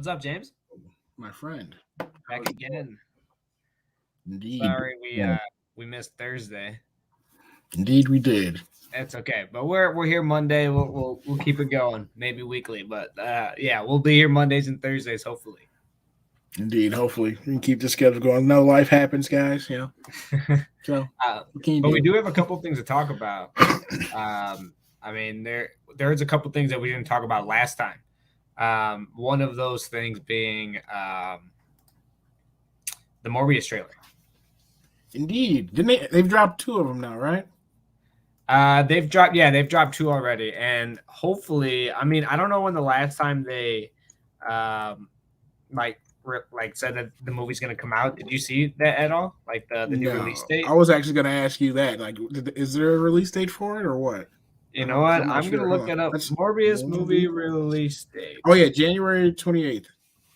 What's up, James? My friend. Back How's it going? again. Indeed. Sorry we missed Thursday. Indeed, we did. It's okay, but we're here Monday. We'll keep it going, maybe weekly, but yeah, we'll be here Mondays and Thursdays hopefully. Indeed. Hopefully, we can keep the schedule going. No, life happens, guys. So what can you But we do? do have a couple things to talk about. I mean, there's a couple things that we didn't talk about last time. One of those things being the Morbius trailer. Indeed. Didn't they? They've dropped 2 of them now, right? They've dropped 2 already, and hopefully, I mean, I don't know when the last time they like said that the movie's gonna come out. Did you see that at all? Like the new release date? I was actually going to ask you that. Like, is there a release date for it or what? You know what? I'm not I'm sure. gonna look it up. Morbius movie release date. Oh yeah, January 28th.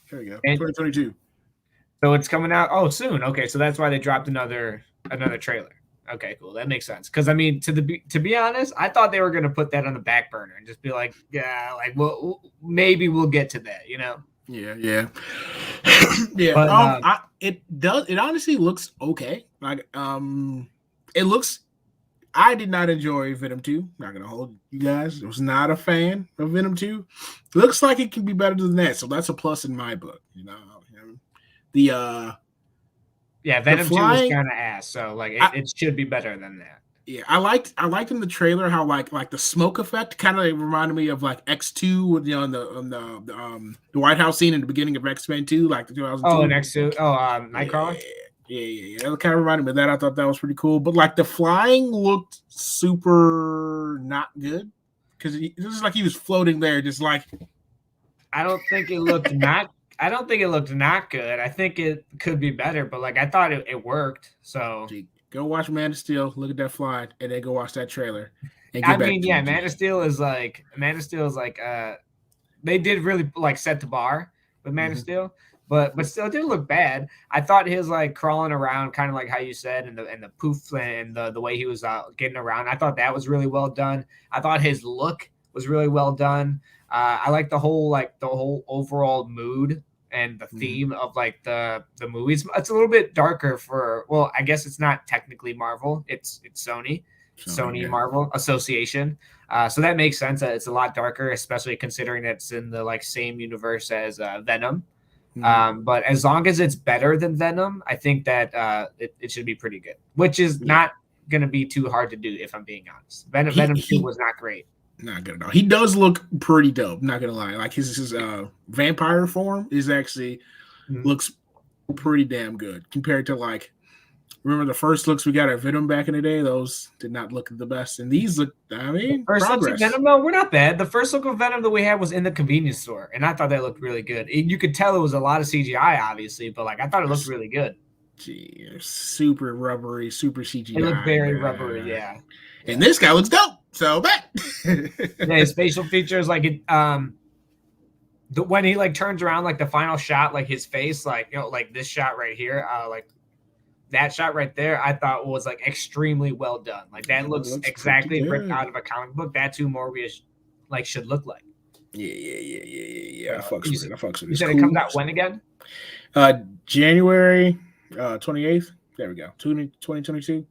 There you go. 2022. So it's coming out soon. Okay, so that's why they dropped another trailer. Okay, cool. That makes sense. Because I mean, to be honest, I thought they were gonna put that on the back burner and just be like, yeah, like maybe we'll get to that. Yeah. Yeah. But, it honestly looks okay. Like it looks. I did not enjoy Venom 2. Not gonna hold you guys. I was not a fan of Venom 2. Looks like it can be better than that, so that's a plus in my book. Venom 2 was kind of ass, so like it should be better than that. Yeah, I liked in the trailer how like the smoke effect kind of reminded me of like X2 with on the White House scene in the beginning of X-Men 2, like the 2002. Oh, and X2. Nightcrawler. Yeah. That kind of reminded me of that. I thought that was pretty cool, but like the flying looked super not good because it was like he was floating there, just like. I don't think it looked not good. I think it could be better, but like I thought it worked. So go watch Man of Steel, look at that fly, and then go watch that trailer. Man of Steel is like they did really like set the bar with Man of Steel, but still it didn't look bad. I thought his like crawling around, kind of like how you said, and the poof and the way he was getting around. I thought that was really well done. I thought his look was really well done. I like the whole overall mood and the theme of like the movies. It's a little bit darker I guess it's not technically Marvel. It's Sony Marvel Association. So that makes sense that it's a lot darker, especially considering it's in the like same universe as Venom. But as long as it's better than Venom, I think that it should be pretty good, which is not going to be too hard to do if I'm being honest. Venom 2 was not great. Not good at all. He does look pretty dope. Not gonna lie. Like his vampire form is actually looks pretty damn good compared to like. Remember the first looks we got at Venom back in the day? Those did not look the best, and these look. I mean, first progress. Looks of Venom, no, we're not bad. The first look of Venom that we had was in the convenience store, and I thought that looked really good. You could tell it was a lot of CGI, obviously, but like I thought it looked really good. Gee, super rubbery, super CGI. It looked very rubbery, yeah. And this guy looks dope. So back. His facial features, like it, when he like turns around, like the final shot, like his face, like like this shot right here, like that shot right there, I thought was like extremely well done. Like that looks exactly ripped out of a comic book. That's who Morbius like should look like. Yeah. I fucks with it. You said it comes out when again? January 28th. There we go. 2022.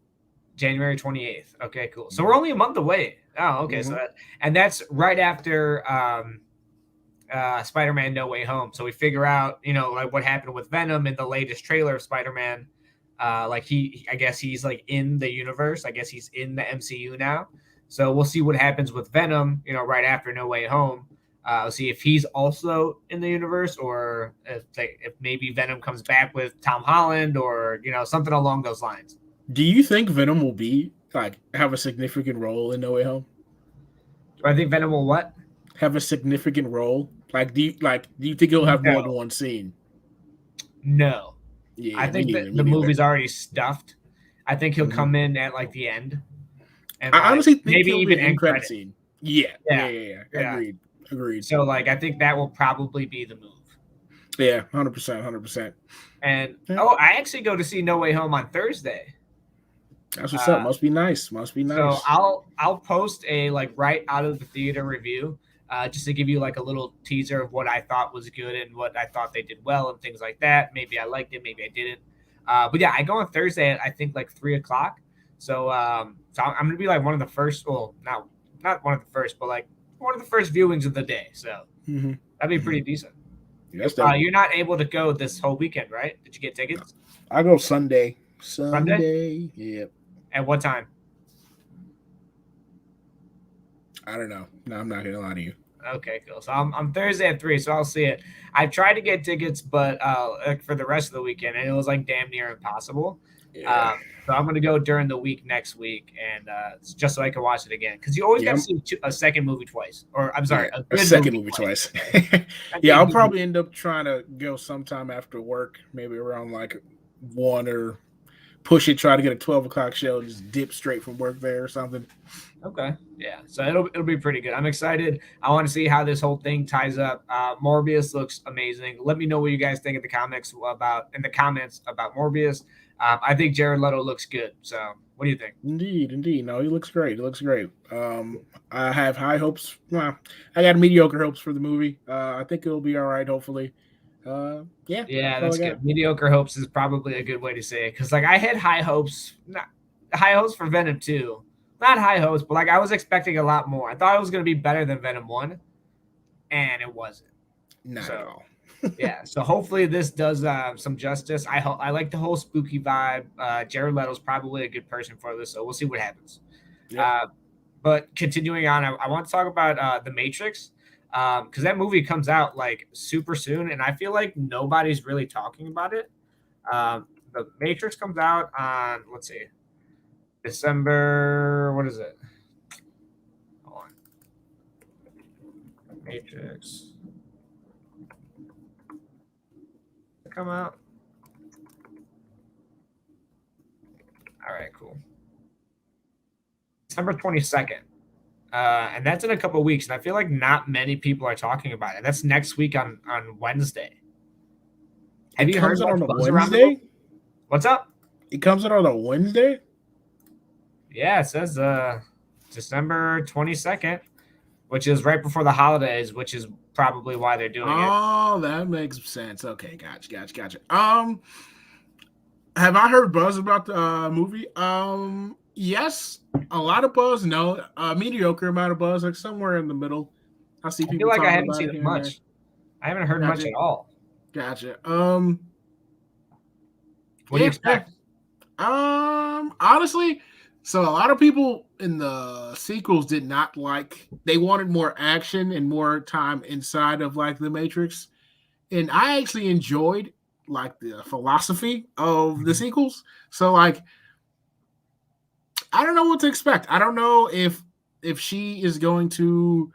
January 28th. Okay, cool. So we're only a month away. Oh, okay. So that's right after Spider-Man No Way Home. So we figure out, like what happened with Venom in the latest trailer of Spider-Man. I guess he's like in the universe. I guess he's in the MCU now. So we'll see what happens with Venom, right after No Way Home. We'll see if he's also in the universe or if maybe Venom comes back with Tom Holland or, something along those lines. Do you think Venom will have a significant role in No Way Home? Do I think Venom will what? Have a significant role? Do you think he'll have more than one scene? No. Yeah, I think that the movie's already stuffed. I think he'll come in at like the end. And I honestly think maybe he'll even be an end credit scene. Yeah. Agreed. So like I think that will probably be the move. Yeah, 100%. And I actually go to see No Way Home on Thursday. That's what's up. Must be nice. So I'll post a like right out of the theater review just to give you like a little teaser of what I thought was good and what I thought they did well and things like that. Maybe I liked it, maybe I didn't. But yeah, I go on Thursday at I think like 3:00. So so I'm gonna be like one of the first. Well, not one of the first, but like one of the first viewings of the day. So that'd be pretty decent. Yes, You're not able to go this whole weekend, right? Did you get tickets? I go Sunday. Sunday? Yep. At what time? I don't know. No, I'm not gonna lie to you. Okay, cool. So I'm Thursday at 3, so I'll see it. I tried to get tickets, but like for the rest of the weekend, and it was like damn near impossible. Yeah. So I'm gonna go during the week next week, and just so I can watch it again, because you always got to see a second movie twice, or I'm sorry, a second movie twice. I'll probably end up trying to go sometime after work, maybe around like 1 or push it, try to get a 12:00 show, just dip straight from work there or something. Okay, yeah, so it'll be pretty good. I'm excited. I want to see how this whole thing ties up. Morbius looks amazing. Let me know what you guys think in the comments about Morbius. I think Jared Leto looks good. So what do you think? Indeed. No, he looks great. I have high hopes. Well, I got mediocre hopes for the movie. I think it'll be all right. Hopefully. Yeah, that's good. Mediocre hopes is probably a good way to say it, because like I had high hopes for Venom 2. Not high hopes, but like I was expecting a lot more. I thought it was going to be better than Venom 1, and it wasn't. Not at all. Yeah, so hopefully this does some justice. I like the whole spooky vibe. Jared Leto's probably a good person for this, so we'll see what happens. Yeah. But continuing on, I want to talk about The Matrix, because that movie comes out like super soon, and I feel like nobody's really talking about it. The Matrix comes out on, let's see, December, what is it? Hold on. Matrix. Come out. All right, cool. December 22nd. And that's in a couple of weeks. And I feel like not many people are talking about it. That's next week on Wednesday. Have you heard on a Wednesday? What's up? It comes out on a Wednesday? Yeah, it says December 22nd, which is right before the holidays, which is probably why they're doing it. Oh, that makes sense. Okay, gotcha. Have I heard buzz about the movie? Yes, a lot of buzz. No, mediocre amount of buzz, like somewhere in the middle. I see people. I feel like I haven't seen it much. I haven't heard much at all. Gotcha. What do you expect? Honestly, so a lot of people in the sequels did not like. They wanted more action and more time inside of like the Matrix, and I actually enjoyed like the philosophy of the sequels. So like, I don't know what to expect. I don't know if she is going to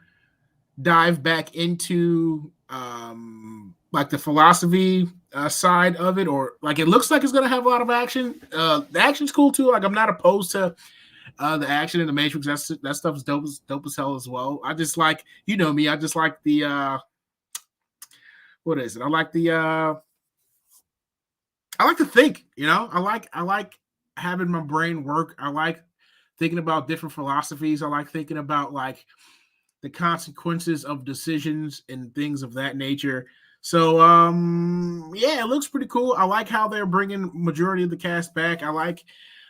dive back into like the philosophy side of it, or like it looks like it's going to have a lot of action. The action's cool too. Like I'm not opposed to the action in the Matrix. That stuff is dope as hell as well. I just like, you know me, I just like the what is it? I like to think, you know. I like having my brain work. I like thinking about different philosophies. I like thinking about like the consequences of decisions and things of that nature. So yeah, it looks pretty cool. I like how they're bringing majority of the cast back. I like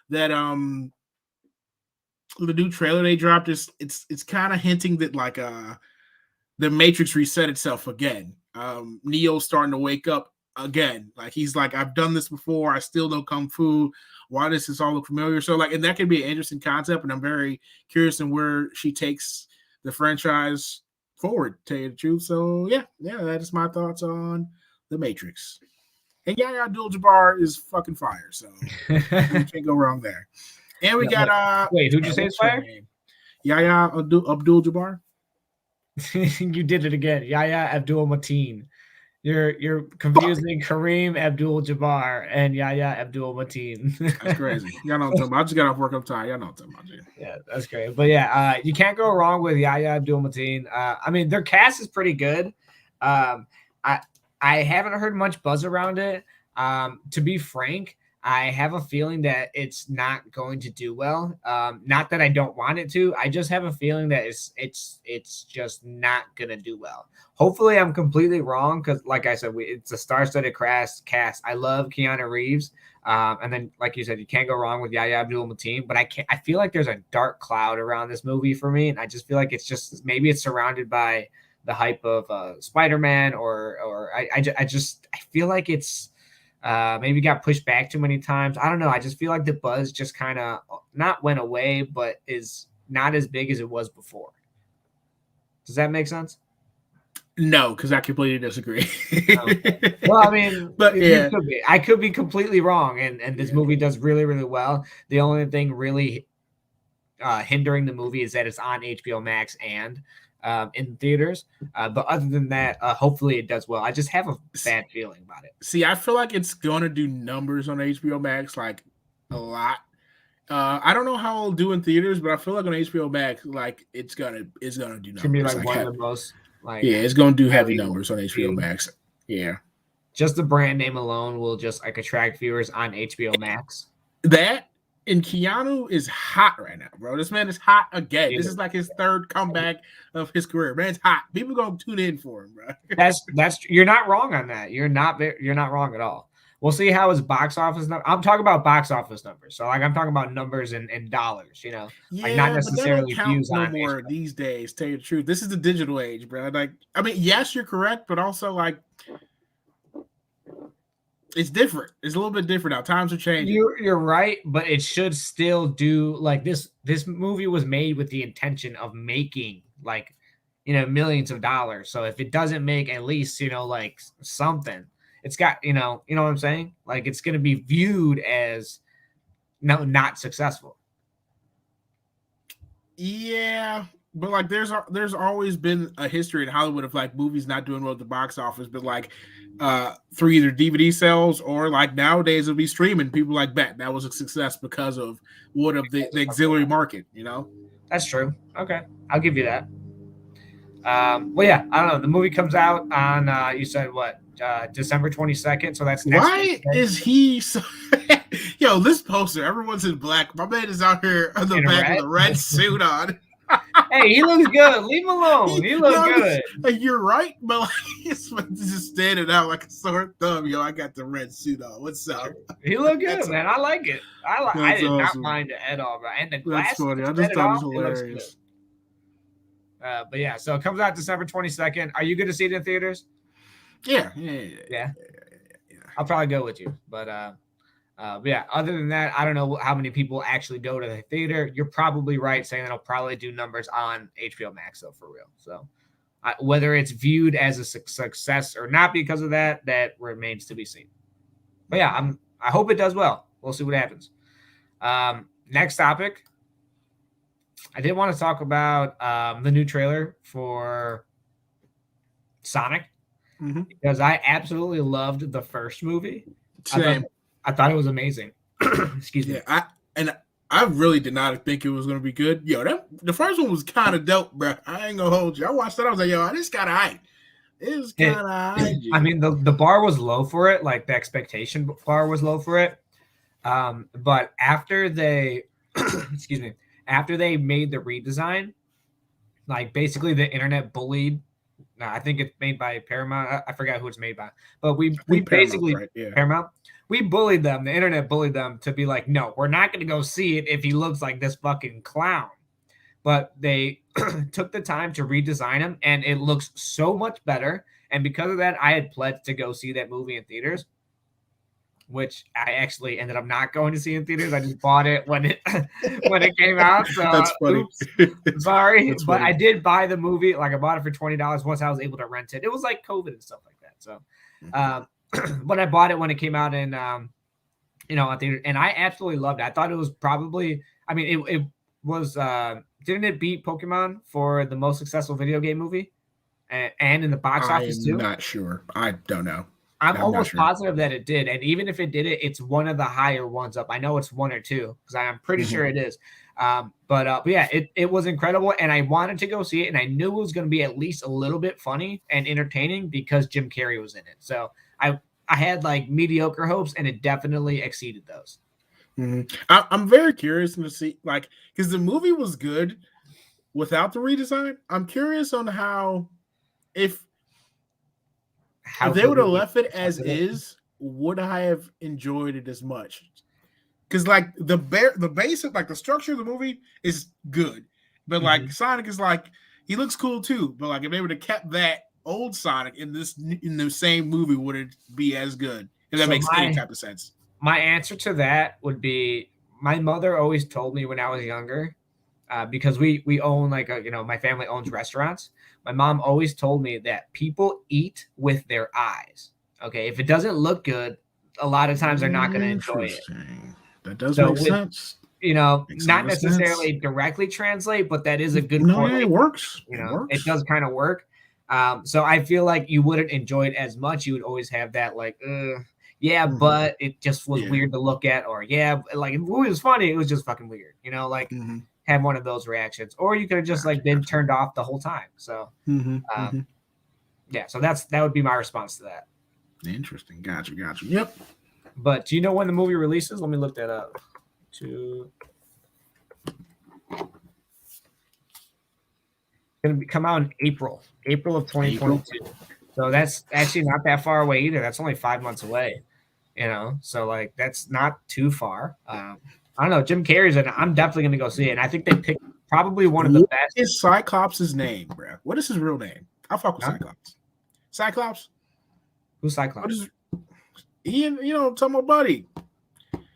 that the new trailer they dropped is it's kind of hinting that like the Matrix reset itself again. Neo's starting to wake up again. Like he's like, I've done this before. I still know kung fu. Why does this all look familiar? So like, and that could be an interesting concept, and I'm very curious in where she takes the franchise forward, to tell you the truth. So yeah, that is my thoughts on the Matrix. And Yahya Abdul-Jabbar is fucking fire, so you can't go wrong there. And we got wait, who'd you say is fire? Yahya Abdul-Jabbar. You did it again. Yahya Abdul-Mateen. You're confusing Kareem Abdul-Jabbar and Yahya Abdul-Mateen. That's crazy. Y'all know what I'm talking about. I just got off work. I'm tired. Y'all know what I'm talking about. Yeah, that's great. But yeah, you can't go wrong with Yahya Abdul-Mateen. I mean, their cast is pretty good. I haven't heard much buzz around it. To be frank, I have a feeling that it's not going to do well. Not that I don't want it to. I just have a feeling that it's just not gonna do well. Hopefully, I'm completely wrong because, like I said, it's a star-studded cast. I love Keanu Reeves, and then, like you said, you can't go wrong with Yahya Abdul-Mateen. But I feel like there's a dark cloud around this movie for me, and I just feel like it's just maybe it's surrounded by the hype of Spider-Man, or I feel like it's. Maybe got pushed back too many times. I don't know. I just feel like the buzz just kind of not went away, but is not as big as it was before. Does that make sense? No, because I completely disagree. Okay. Well, I mean, but yeah, I could be completely wrong, and this movie does really, really well. The only thing really hindering the movie is that it's on HBO Max and in theaters. But other than that, hopefully it does well. I just have a bad feeling about it. See, I feel like it's going to do numbers on HBO Max, like a lot. I don't know how it'll do in theaters, but I feel like on HBO Max, like it's gonna do numbers. It's gonna be like one of the most it's gonna do heavy numbers on HBO Max. Yeah, just the brand name alone will just attract viewers on HBO Max. That. And Keanu is hot right now, bro. This man is hot again. This is like his third comeback of his career. Man's hot. People gonna tune in for him, bro. That's you're not wrong on that. You're not wrong at all. We'll see how his box office. I'm talking about box office numbers. So like I'm talking about numbers in dollars. Like not necessarily views no more these days. Tell you the truth, this is the digital age, bro. Like I mean, yes, you're correct, but also like. It's different. It's a little bit different now. Times are changing. You're right, but it should still do like this. This movie was made with the intention of making like, millions of dollars. So if it doesn't make at least, like something, it's got, you know what I'm saying? Like it's going to be viewed as not successful. Yeah. But like there's always been a history in Hollywood of like movies not doing well at the box office, but like through either DVD sales or like nowadays it'll be streaming. People like bet that was a success because of the auxiliary market, That's true. Okay, I'll give you that. Well, yeah, I don't know. The movie comes out on you said what December 22nd, so that's next Why is he so? Yo, this poster, everyone's in black. My man is out here on the back with a red suit on. Hey, he looks good. Leave him alone. He looks good. Like, you're right, but like, he's just standing out like a sore thumb. Yo, I got the red suit on. What's up? He looked good, man. I like it. I did not mind it at all, bro. And the glasses. That's funny. I just thought it was hilarious. But yeah, so it comes out December 22nd. Are you going to see it in theaters? Yeah. I'll probably go with you, but yeah, other than that, I don't know how many people actually go to the theater. You're probably right saying that it'll probably do numbers on HBO Max, though, for real. So whether it's viewed as a success or not because of that remains to be seen. But yeah, I hope it does well. We'll see what happens. Next topic. I did want to talk about the new trailer for Sonic because I absolutely loved the first movie. Same. I thought it was amazing. Excuse me. I really did not think it was going to be good. Yo, the first one was kind of dope, bro. I ain't going to hold you. I watched that. I was like, yo, this kind of hype. It was kind of hype. I mean, the bar was low for it. Like, the expectation bar was low for it. But after they, excuse me, after they made the redesign, like, basically the internet bullied. No, I think it's made by Paramount. I forgot who it's made by. But we basically, right? Yeah. Paramount. We bullied them. The internet bullied them to be like, no, we're not going to go see it if he looks like this fucking clown. But they took the time to redesign him, and it looks so much better. And because of that, I had pledged to go see that movie in theaters, which I actually ended up not going to see in theaters. I just bought it when it came out. So that's funny. Oops, sorry, that's but funny. I did buy the movie. Like I bought it for $20 once I was able to rent it. It was like COVID and stuff like that. So. But I bought it when it came out in, on theater, and I absolutely loved it. I thought it was probably, I mean, it was, didn't it beat Pokemon for the most successful video game movie? And in the box office too? I'm not sure. I don't know. I'm almost positive that it did. And even if it did it's one of the higher ones up. I know it's one or two because I'm pretty sure it is. But yeah, it was incredible. And I wanted to go see it. And I knew it was going to be at least a little bit funny and entertaining because Jim Carrey was in it. So I had like mediocre hopes, and it definitely exceeded those. I'm very curious to see, like, because the movie was good without the redesign. I'm curious on how if they would have left it as is, would I have enjoyed it as much? Because like the basic, like the structure of the movie is good, but like Sonic is like he looks cool too. But like if they would have kept that old Sonic in the same movie, would it be as good? If that makes any type of sense. My answer to that would be my mother always told me when I was younger, because we own like my family owns restaurants. My mom always told me that people eat with their eyes. Okay, if it doesn't look good, a lot of times they're not going to enjoy it. That does make sense. Not necessarily directly translate, but that is a good point. It works. It does kind of work. So I feel like you wouldn't enjoy it as much. You would always have that like, but it just was weird to look at, or like if it was funny, it was just fucking weird. Have one of those reactions, or you could have just been turned off the whole time. So, so that would be my response to that. Interesting. Gotcha. Yep. But do you know when the movie releases? Let me look that up. It's going to come out in April of 2022. So that's actually not that far away either. That's only 5 months away. So like that's not too far. I don't know. Jim Carrey's in it. I'm definitely going to go see it. And I think they picked probably one of the best. What is Cyclops' name, bro? What is his real name? I'll fuck with Cyclops. Cyclops? Who's Cyclops? He and talking about buddy.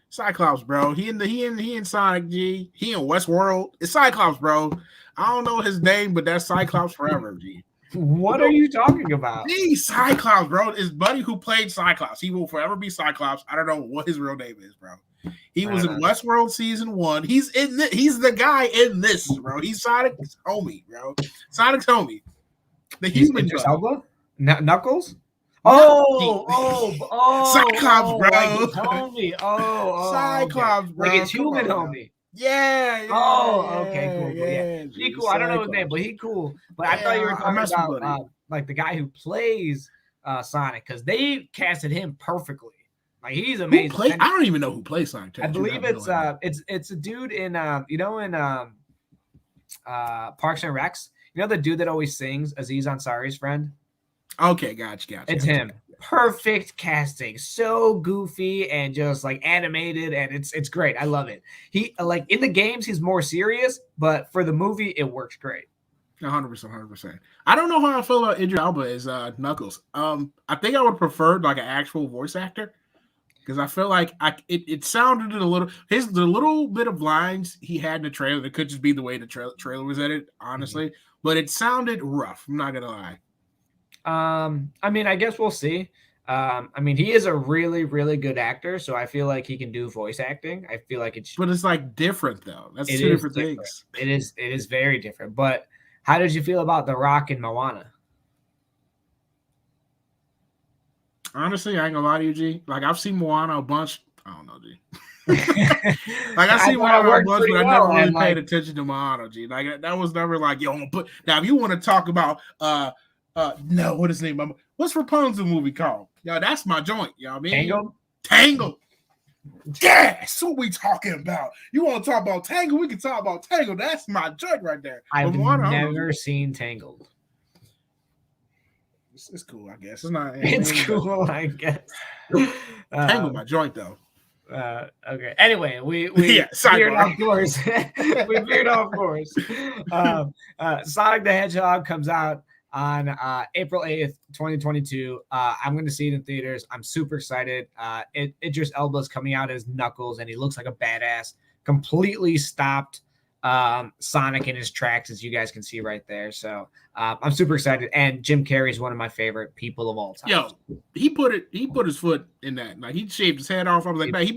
Cyclops, bro. He in Sonic G. He in Westworld. It's Cyclops, bro. I don't know his name, but that's Cyclops forever, G. What are you talking about? He's Cyclops, bro. It's Buddy who played Cyclops. He will forever be Cyclops. I don't know what his real name is, bro. He was in Westworld season 1. He's in this. He's the guy in this, bro. He's Sonic's homie, bro. Sonic's homie. The human elbow? Knuckles? Cyclops, bro. Like homie. Cyclops, bro. Like it's human homie. Yeah. Okay, cool. Yeah. He cool. I don't know his name, but he cool. But I thought you were talking about like the guy who plays Sonic, because they casted him perfectly. Like he's amazing. I don't even know who plays Sonic. I believe it's a dude in Parks and Recs. The dude that always sings Aziz Ansari's friend. Okay, gotcha. It's him. Perfect casting, so goofy and just like animated, and it's great. I love it. He like in the games he's more serious, but for the movie it works great. 100%. I don't know how I feel about Idris Elba as Knuckles. I think I would have preferred like an actual voice actor, because I feel like it sounded a little the little bit of lines he had in the trailer. That could just be the way the trailer was edited, honestly, but it sounded rough. I'm not gonna lie. I mean, I guess we'll see. I mean, he is a really, really good actor, so I feel like he can do voice acting. I feel like it's like different though. That's two different things. It is very different. But how did you feel about The Rock and Moana? Honestly, I ain't gonna lie to you, G. Like I've seen Moana a bunch. I don't know, G. Like I see Moana a bunch, but I never really paid attention to Moana, G. Like that was never like, yo, I'm gonna put now if you want to talk about no, what is his name? What's Rapunzel movie called? Yo, that's my joint. You know what I mean? Tangled. Yeah, that's what we talking about. You want to talk about Tangled? We can talk about Tangled. That's my joint right there. I've never seen Tangled. It's cool, I guess. It's not. It's cool, I guess. Tangled, my joint though. Okay. Anyway, we veered off course. We veered off course. Sonic the Hedgehog comes out on April 8th, 2022. I'm going to see it in theaters. I'm super excited. Idris Elba's coming out as Knuckles, and he looks like a badass. Completely stopped Sonic in his tracks, as you guys can see right there. So I'm super excited. And Jim Carrey is one of my favorite people of all time. Yo, he put his foot in that. Like he shaved his head off. I was like, man, he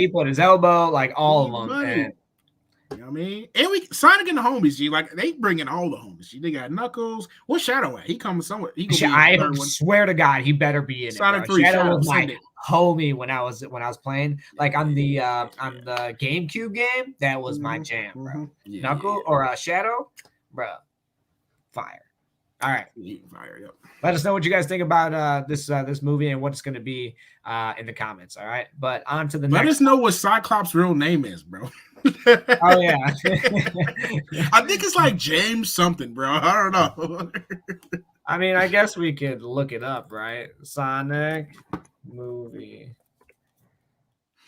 put his elbow, like all of them. And you know what I mean? And Sonic and the homies, G. Like they bring in all the homies. G. They got Knuckles. What's Shadow at? He comes somewhere. I swear to God, he better be in Sonic it. 3. Shadow was my homie when I was playing. Like on the GameCube game, that was my jam, bro. Knuckles or Shadow, bro, fire. All right. Fire, yep. Let us know what you guys think about this movie and what it's going to be in the comments. All right. But on to the next. Let us know what Cyclops' real name is, bro. Oh, yeah. I think it's like James something, bro. I don't know. I mean, I guess we could look it up, right? Sonic movie.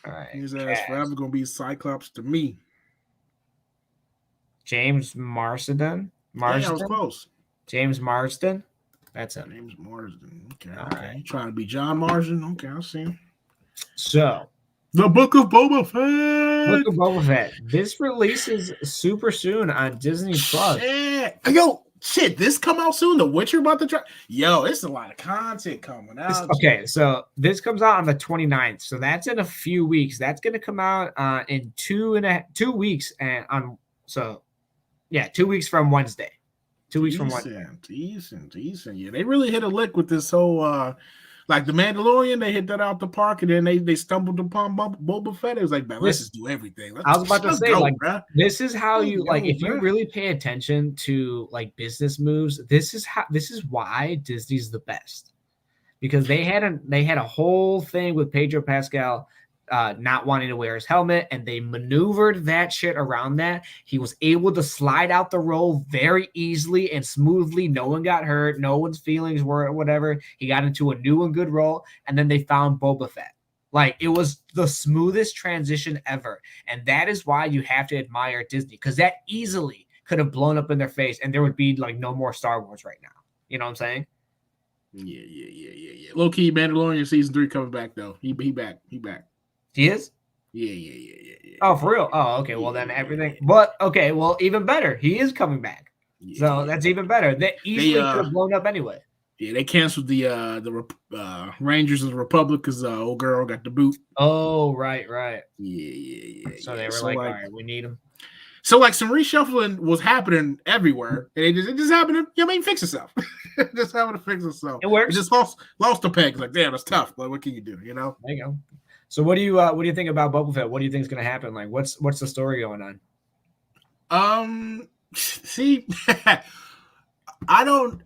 All right. His ass forever going to be Cyclops to me. James Marsden. Yeah, I was close. James Marsden. That's him. James Marsden. Okay. All okay. right. You trying to be John Marsden? Okay, I'll see him. So, the Book of Boba Fett. Book of Boba Fett. This releases super soon on Disney Plus. Shit, this come out soon. The Witcher about to try. Yo, it's a lot of content coming out. Okay, so this comes out on the 29th. So that's in a few weeks. That's going to come out in 2 weeks, and 2 weeks from Wednesday. 2 weeks from Wednesday. Decent. Yeah, they really hit a lick with this whole like the Mandalorian. They hit that out the park, and then they stumbled upon Boba Fett. It was like, man, let's just do everything. I was about to say, this is how you if you really pay attention to like business moves. This is why Disney's the best, because they had a whole thing with Pedro Pascal not wanting to wear his helmet, and they maneuvered that shit around that. He was able to slide out the role very easily and smoothly. No one got hurt. No one's feelings were whatever. He got into a new and good role, and then they found Boba Fett. Like, it was the smoothest transition ever, and that is why you have to admire Disney, because that easily could have blown up in their face, and there would be like no more Star Wars right now. You know what I'm saying? Yeah. Low key, Mandalorian season 3 coming back though. He back. He is? Yeah. Oh, for real? Oh, okay. Well, then everything. But, okay, well, even better. He is coming back. So that's even better. They easily could have blown up anyway. Yeah, they canceled the Rangers of the Republic because old girl got the boot. Oh, right. Yeah. So they were like, all right, we need him. So, like, some reshuffling was happening everywhere, and it just happened to, fix itself. It just happened to fix itself. It works. It just lost the peg. It's like, damn, that's tough, but what can you do, There you go. So what do you think about Boba Fett? What do you think is going to happen? Like, what's the story going on? See, I don't.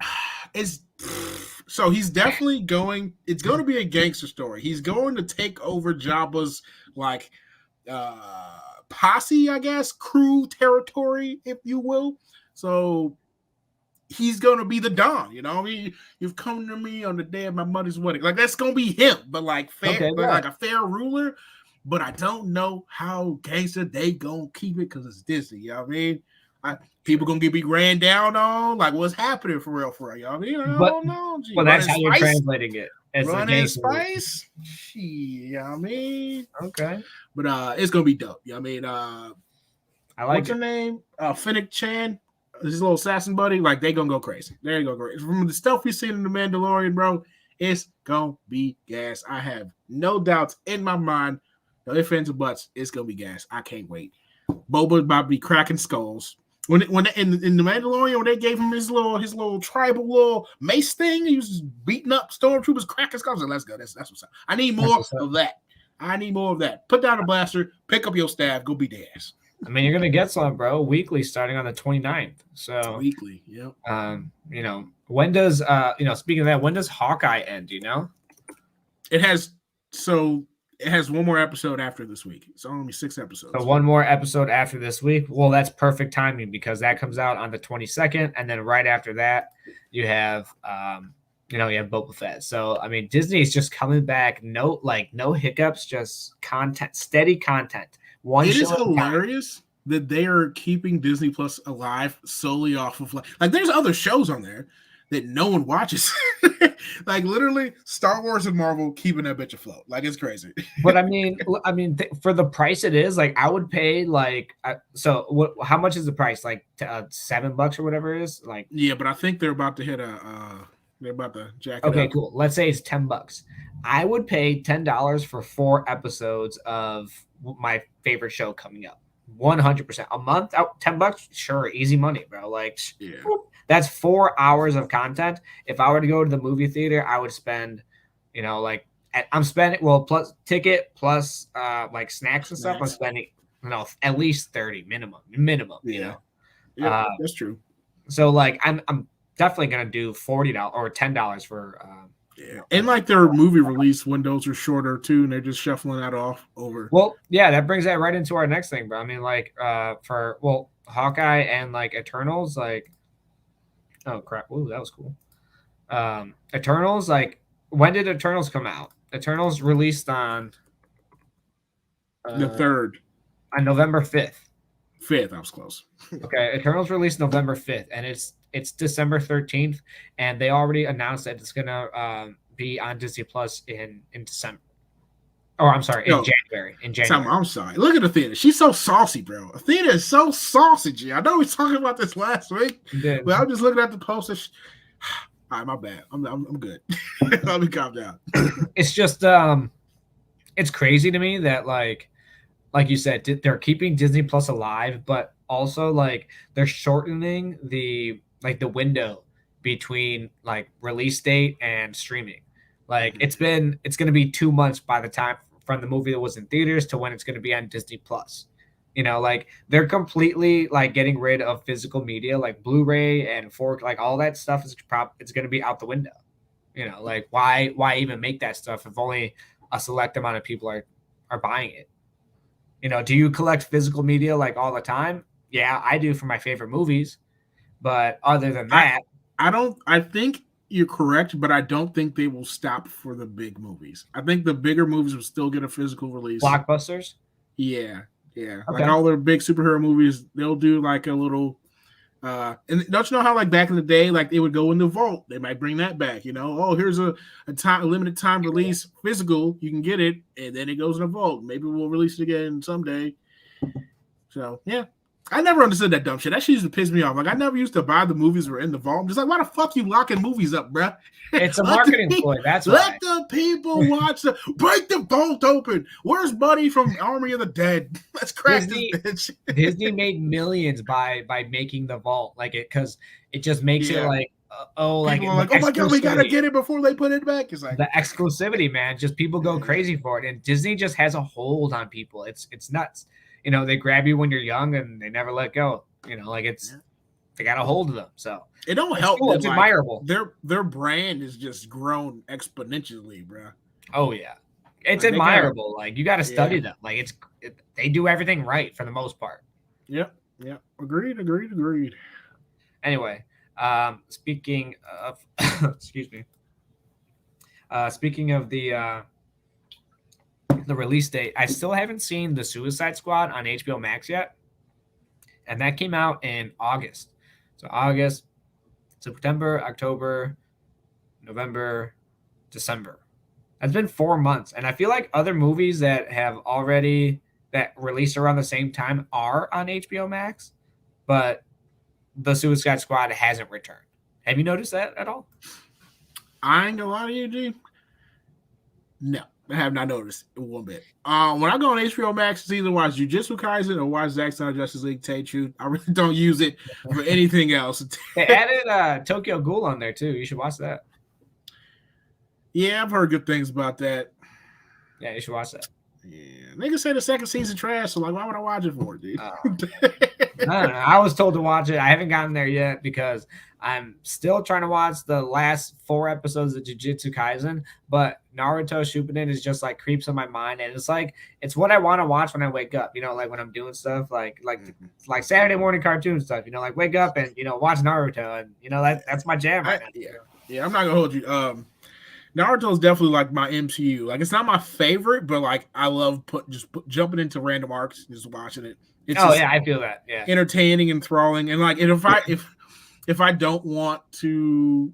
So he's definitely going. It's going to be a gangster story. He's going to take over Jabba's like posse, I guess, crew territory, if you will. So he's gonna be the Don, you've come to me on the day of my mother's wedding. Like, that's gonna be him, but like fair, like a fair ruler. But I don't know how gangster they gonna keep it because it's Disney. You know what I mean? People gonna be ran down on like what's happening for real. You know what I mean? I don't know. Well, that's how you're translating it. Running spice. You know what I mean? Okay. But it's gonna be dope. You know what I mean? I like what's her name? Finnick Chan. His little assassin buddy, like, they gonna go crazy. They're gonna go crazy. From the stuff we've seen in The Mandalorian, bro, it's gonna be gas. I have no doubts in my mind. No ifs, ands, or buts. It's gonna be gas. I can't wait. Boba's about to be cracking skulls. When in The Mandalorian, when they gave him his little tribal little mace thing, he was just beating up stormtroopers, cracking skulls. Like, let's go. That's what's up. I need more of that. Put down a blaster, pick up your staff, go beat the ass. I mean, you're going to get some, bro, weekly starting on the 29th. So weekly, yep. When does speaking of that, when does Hawkeye end, It has one more episode after this week. It's only 6 episodes. So one more episode after this week. Well, that's perfect timing because that comes out on the 22nd, and then right after that, you have you have Boba Fett. So I mean, Disney is just coming back. No hiccups, just content, steady content. It is hilarious that they are keeping Disney Plus alive solely off of like there's other shows on there that no one watches. Like, literally Star Wars and Marvel keeping that bitch afloat. Like, it's crazy. But I mean, for the price it is, like, I would pay how much is the price? Like $7 or whatever it is? Like, yeah, but I think they're about to hit they're about to jack it up. Okay, cool. Let's say it's $10. I would pay $10 for 4 episodes of my favorite show coming up. 100% a month out. $10, sure, easy money, bro. Like, yeah. That's 4 hours of content. If I were to go to the movie theater, I would spend, I'm spending plus ticket plus like snacks and stuff. I'm spending at least 30 minimum. Yeah, that's true. So like I'm definitely gonna do $40 or $10 for. Yeah, and like their movie release windows are shorter too, and they're just shuffling that off over. Well, yeah, that brings that right into our next thing, bro. I mean, like, for Hawkeye and like Eternals, like, oh crap, ooh, that was cool. Eternals, like, when did Eternals come out? Eternals released on The 3rd, on November 5th. 5th, I was close. Okay, Eternals released November 5th, and it's December 13th, and they already announced that it's gonna be on Disney Plus in December. Or I'm sorry, in January. In January. I'm sorry. Look at Athena. She's so saucy, bro. Athena is so saucy. I know we talking about this last week, but I'm just looking at the poster. All right, my bad. I'm good. Let me calm down. It's just it's crazy to me that like you said, they're keeping Disney Plus alive, but also like they're shortening the window between like release date and streaming. Like it's going to be 2 months by the time from the movie that was in theaters to when it's going to be on Disney Plus. You know, like they're completely like getting rid of physical media, like Blu-ray and 4K, like all that stuff it's going to be out the window. You know, like why even make that stuff if only a select amount of people are buying it? You know, do you collect physical media like all the time? Yeah, I do for my favorite movies. But other than that, I think you're correct, but I don't think they will stop for the big movies. I think the bigger movies will still get a physical release. Blockbusters? Yeah. Okay. Like Okay. all their big superhero movies, they'll do like a little and don't you know how like back in the day, like they would go in the vault. They might bring that back, you know. Oh, here's a limited time release physical. You can get it, and then it goes in the vault. Maybe we'll release it again someday. So yeah. I never understood that dumb shit. That shit used to piss me off. Like I never used to buy the movies that were in the vault. I'm just like, why the fuck you locking movies up, bro? It's a marketing ploy. That's why. Let the people watch break the vault open. Where's Buddy from Army of the Dead? Let's crack this bitch. Disney made millions by making the vault like it because it just makes it like people are like, oh my god, we gotta get it before they put it back. It's like the exclusivity, man. Just people go crazy for it, and Disney just has a hold on people. It's nuts. You know, they grab you when you're young and they never let go. You know, like they got a hold of them. So it don't help. Cool. It's admirable. Their brand is just grown exponentially, bro. Oh yeah, it's admirable. Like you got to study them. Like they do everything right for the most part. Yep. Agreed. Anyway, speaking of, excuse me. Speaking of the release date, I still haven't seen The Suicide Squad on HBO Max yet, and that came out in August. So August, September, October, November, December. That's been 4 months, and I feel like other movies that released around the same time are on HBO Max, but The Suicide Squad hasn't returned. Have you noticed that at all? I ain't gonna lie to you, G. No. I have not noticed it one bit. When I go on HBO Max, it's either watch Jujutsu Kaisen or watch Zack Snyder Justice League Tay-Chu. I really don't use it for anything else. They added Tokyo Ghoul on there too. You should watch that. Yeah, I've heard good things about that. Yeah, you should watch that. Yeah, niggas say the second season trash, so like, why would I watch it for, dude? I don't know. I was told to watch it. I haven't gotten there yet because I'm still trying to watch the last 4 episodes of Jujutsu Kaisen, but Naruto Shippuden is just like creeps on my mind, and it's what I want to watch when I wake up. You know, like when I'm doing stuff like Saturday morning cartoon stuff. You know, like wake up and watch Naruto, and that's my jam right now. Yeah, I'm not gonna hold you. Naruto is definitely like my MCU. Like it's not my favorite, but like I love jumping into random arcs, and just watching it. It's I feel that. Yeah, entertaining, enthralling, and like, and if I don't want to,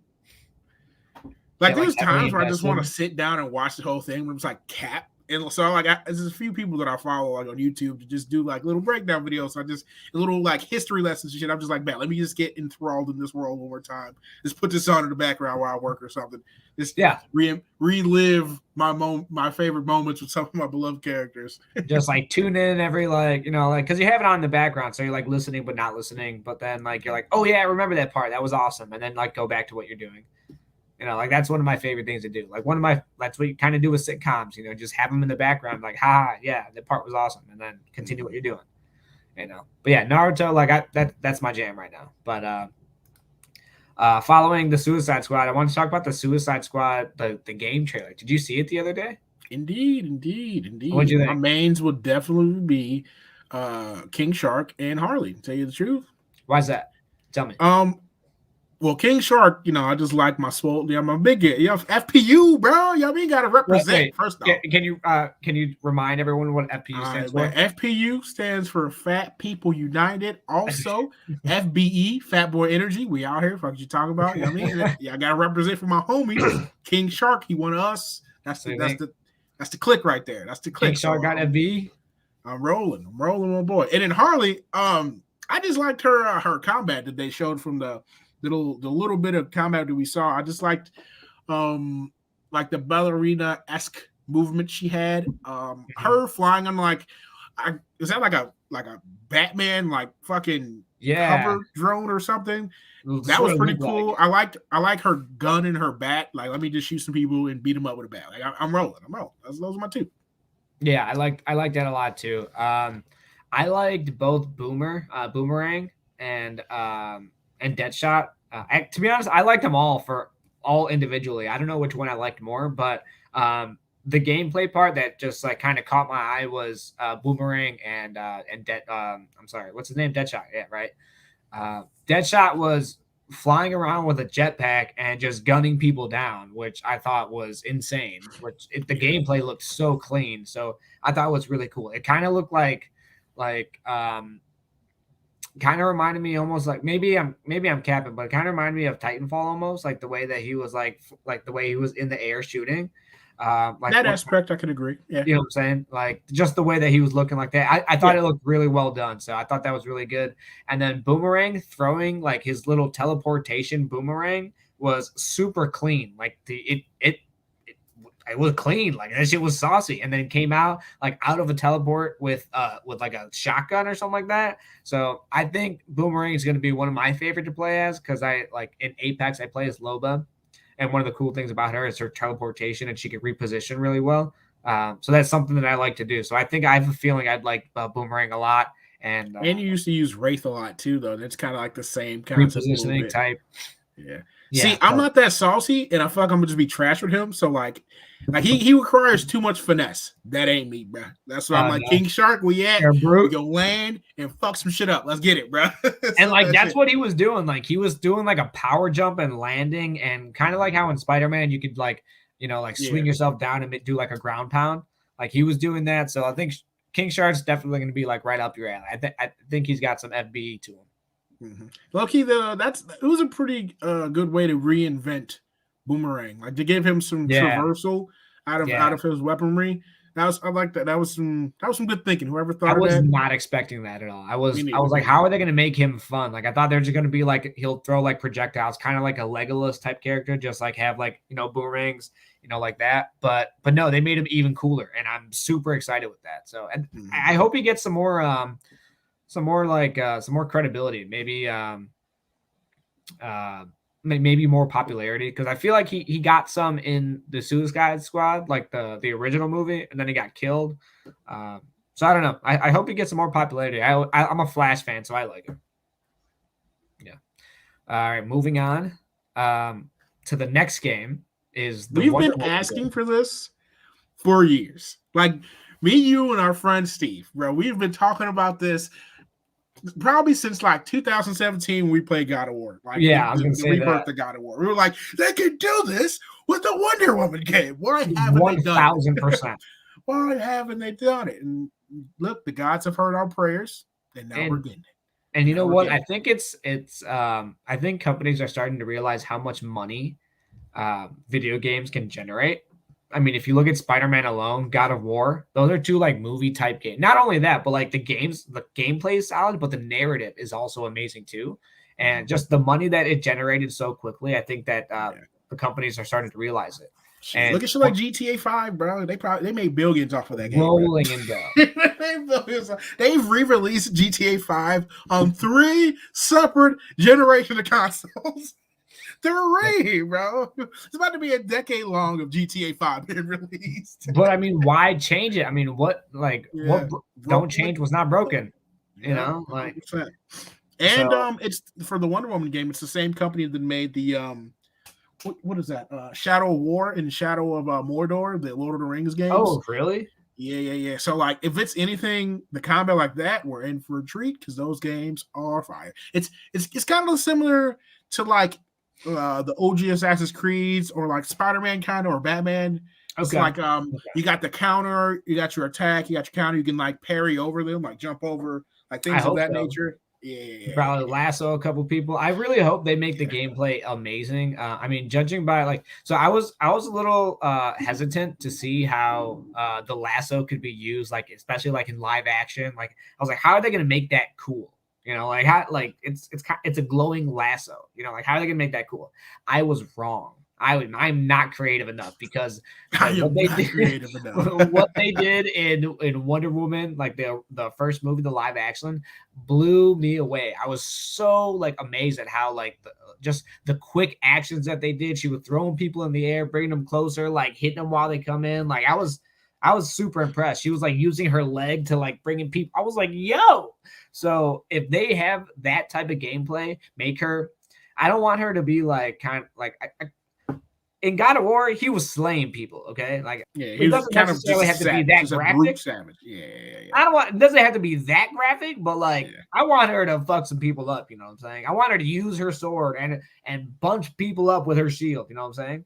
like, there's times where I just want to sit down and watch the whole thing. Where it's like Cap, and so like there's a few people that I follow like on YouTube to just do like little breakdown videos. So I just little like history lessons and shit. I'm just like, man, let me just get enthralled in this world one more time. Just put this on in the background while I work or something. Just relive my favorite moments with some of my beloved characters. Just like tune in every because you have it on in the background, so you're like listening but not listening. But then like you're like, oh yeah, I remember that part. That was awesome. And then like go back to what you're doing. Like that's one of my favorite things to do. Like that's what you kind of do with sitcoms. Just have them in the background, like, yeah, that part was awesome, and then continue what you're doing. But yeah, Naruto, like that's my jam right now. But Following the Suicide Squad, I want to talk about the Suicide Squad, the game trailer. Did you see it the other day? Indeed. What'd you My think? mains would definitely be King Shark and Harley. To tell you the truth. Why is that? Tell me. Well, King Shark, I just like my swole. I'm a big FPU, bro. You got to represent first off. Can you remind everyone what FPU stands for? FPU stands for Fat People United. Also, FBE, Fat Boy Energy. We out here. Fuck you talking about? You know what I mean? Yeah, I got to represent for my homie King Shark. He one of us. That's the click right there. That's the click. King Shark got FB. I'm rolling, my boy. And then Harley, I just liked her combat that they showed from the little bit of combat that we saw. I just liked the ballerina-esque movement she had. Her flying on is that like a Batman fucking cover drone or something? That was pretty cool. Like. I like her gun and her bat. Like, let me just shoot some people and beat them up with a bat. Like, I'm rolling. Those are my two. Yeah, I like that a lot too. I liked both Boomerang and Deadshot. To be honest, I liked them all individually. I don't know which one I liked more, but the gameplay part that just kind of caught my eye was Boomerang and I'm sorry, what's his name? Deadshot. Yeah, right. Deadshot was flying around with a jetpack and just gunning people down, which I thought was insane. The gameplay looked so clean, so I thought it was really cool. It kind of looked like kind of reminded me almost like maybe I'm capping, but it kind of reminded me of Titanfall almost, like the way that he was like the way he was in the air shooting. That aspect I could agree. Yeah. You know what I'm saying? Like just the way that he was looking like that. I thought it looked really well done. So I thought that was really good. And then Boomerang throwing like his little teleportation boomerang was super clean. Like it was clean. Like that shit was saucy. And then it came out out of a teleport with like a shotgun or something like that. So I think Boomerang is going to be one of my favorite to play as, because I in Apex I play as Loba. And one of the cool things about her is her teleportation, and she can reposition really well. So that's something that I like to do. So I think I have a feeling I'd like Boomerang a lot. And you used to use Wraith a lot too, though. That's kind of like the same concept. Repositioning type. Yeah. See, I'm not that saucy, and I feel like I'm gonna just be trash with him. So like he requires too much finesse. That ain't me, bro. That's why I'm like, King Shark, we go land and fuck some shit up. Let's get it, bro. And that's what he was doing. Like he was doing a power jump and landing, and kind of like how in Spider-Man you could swing yourself down and do a ground pound. Like he was doing that. So I think King Shark's definitely going to be right up your alley. I think he's got some FBE to him. Mm-hmm. Low-key, it was a pretty good way to reinvent Boomerang, to give him some traversal out of his weaponry. I like that. That was some good thinking. Whoever thought of that. I was not expecting that at all. I was like, how are they going to make him fun? I thought they're just going to be he'll throw projectiles, kind of like a Legolas type character, just have boomerangs, like that. But no, they made him even cooler, and I'm super excited with that. So, and I hope he gets some more credibility, maybe more popularity, because I feel like he got some in the Suicide Squad, the original movie, and then he got killed. So I don't know. I hope he gets some more popularity. I'm a Flash fan, so I like him. Yeah. All right, moving on to the next game is we've been asking for this for years. Me, you, and our friend Steve, bro. We've been talking about this probably since 2017 when we played God of War. I was going to say rebirth of God of War. We were like, they can do this with the Wonder Woman game. Why haven't they done it? 1,000%. Why haven't they done it? And look, the gods have heard our prayers, and now we're getting it. And you know what? I think I think companies are starting to realize how much money video games can generate. I mean, if you look at Spider-Man alone, God of War, those are two movie type games. Not only that, but the gameplay is solid, but the narrative is also amazing too. And just the money that it generated so quickly, I think that the companies are starting to realize it. And look at shit like GTA 5, bro. They made billions off of that game. Rolling in dough. They've re-released GTA 5 on 3 separate generations of consoles. 3, bro. It's about to be a decade long of GTA 5 being released. But I mean, why change it? I mean, what don't change was not broken. You know, And So, it's for the Wonder Woman game. It's the same company that made the what is that? Shadow of War and Shadow of Mordor, the Lord of the Rings games. oh, really? Yeah. So like, if it's anything, the combat like that, we're in for a treat because those games are fire. It's kind of similar to like the OG Assassin's Creeds or like Spider-Man kind of or Batman. It's Okay. like you got the counter, you got your attack, you got your counter. You can like parry over them, like jump over, like I things of hope that so. nature. Yeah. Probably lasso a couple people. I really hope they make the gameplay amazing. I mean, judging by like, so I was a little hesitant to see how the lasso could be used, like especially like in live action. Like I was like, how are they gonna make that cool? Like how like it's a glowing lasso. Like how are they gonna make that cool? I was wrong. I'm not creative enough because I what am they not did creative enough. what they did in Wonder Woman, like the first movie, the live action, blew me away. I was so like amazed at how like just the quick actions that they did. She was throwing people in the air, bringing them closer, like hitting them while they come in. Like I was super impressed. She was like using her leg to like bring in people. I was like, yo. So if they have that type of gameplay, make her. I don't want her to be like kind of like in God of War, he was slaying people. Okay, like Yeah, he it was doesn't kind of just necessarily a have to be savage, that just a brute graphic. savage. Yeah. I don't want. It doesn't have to be that graphic, but like Yeah. I want her to fuck some people up. You know what I'm saying? I want her to use her sword and bunch people up with her shield. You know what I'm saying?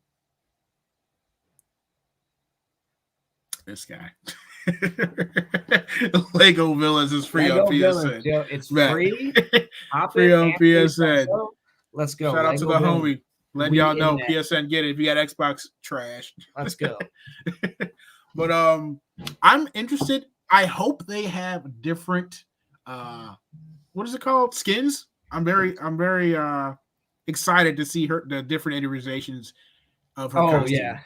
This guy. Lego Villains is free on Lego Villains, PSN. yo, it's Matt. free. Hop Free in, on PSN. let's go. Shout out to Lego the Villains. homie. Let We y'all in know that. PSN get it if you got Xbox trash. Let's go. But I'm interested. I hope they have different what is it called? Skins. I'm very excited to see the different iterations of her Oh costume. yeah.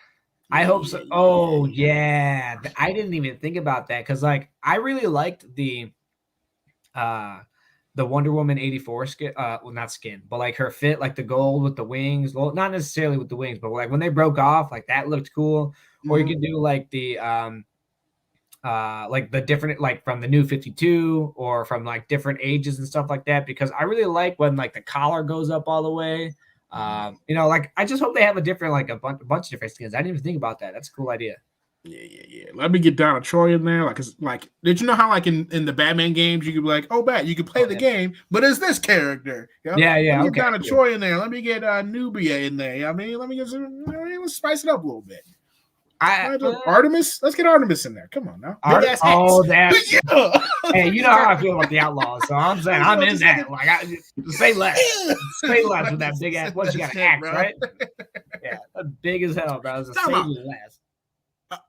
I hope so. Oh yeah. I didn't even think about that because like I really liked the Wonder Woman 84 skin, well, not skin, but like her fit, like the gold with the wings. Well, not necessarily with the wings, but like when they broke off, like that looked cool. Or you could do like like the different, like from the new 52 or from like different ages and stuff like that, because I really like when like the collar goes up all the way. Like I just hope they have a different, like a bunch of different skins. I didn't even think about that. That's a cool idea. Yeah. Let me get Donna Troy in there. Like, did you know how like in the Batman games you could be like, oh, you could play the game, but it's this character. You know? Yeah. Let me Okay. get Donna Troy in there. Let me get Nubia in there. I mean, let me get let's spice it up a little bit. Artemis. Let's get Artemis in there. Come on now. Big ass that. Yeah. Hey, you know how I feel about the Outlaws, so I'm saying I'm in that. Like, say less. Say less with that big ass. What, you got an axe, right? Yeah, big as hell, bro. It's a say less.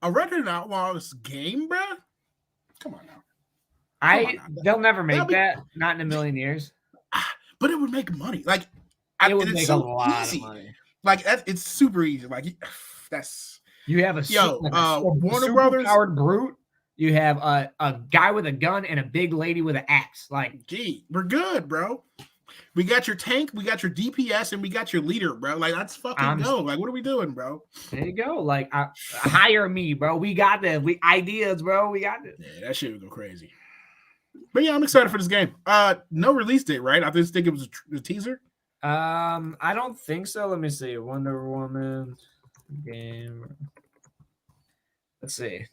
A Red Dead Outlaws game, bro? Come on now. They'll never make that. Not in a million years. But it would make money. Like, it would make a lot of money. Like, it's super easy. Like, that's you have a Warner Brothers powered brute. You have a guy with a gun and a big lady with an axe. Like, gee, we're good, bro. We got your tank, we got your DPS, and we got your leader, bro. Like, let's fucking go. Like, what are we doing, bro? There you go. Like, hire me, bro. We got this. Ideas, bro. We got this. Yeah, that shit would go crazy. But yeah, I'm excited for this game. No release date, right? I just think it was a teaser. I don't think so. Let me see. Wonder Woman game. Let's see.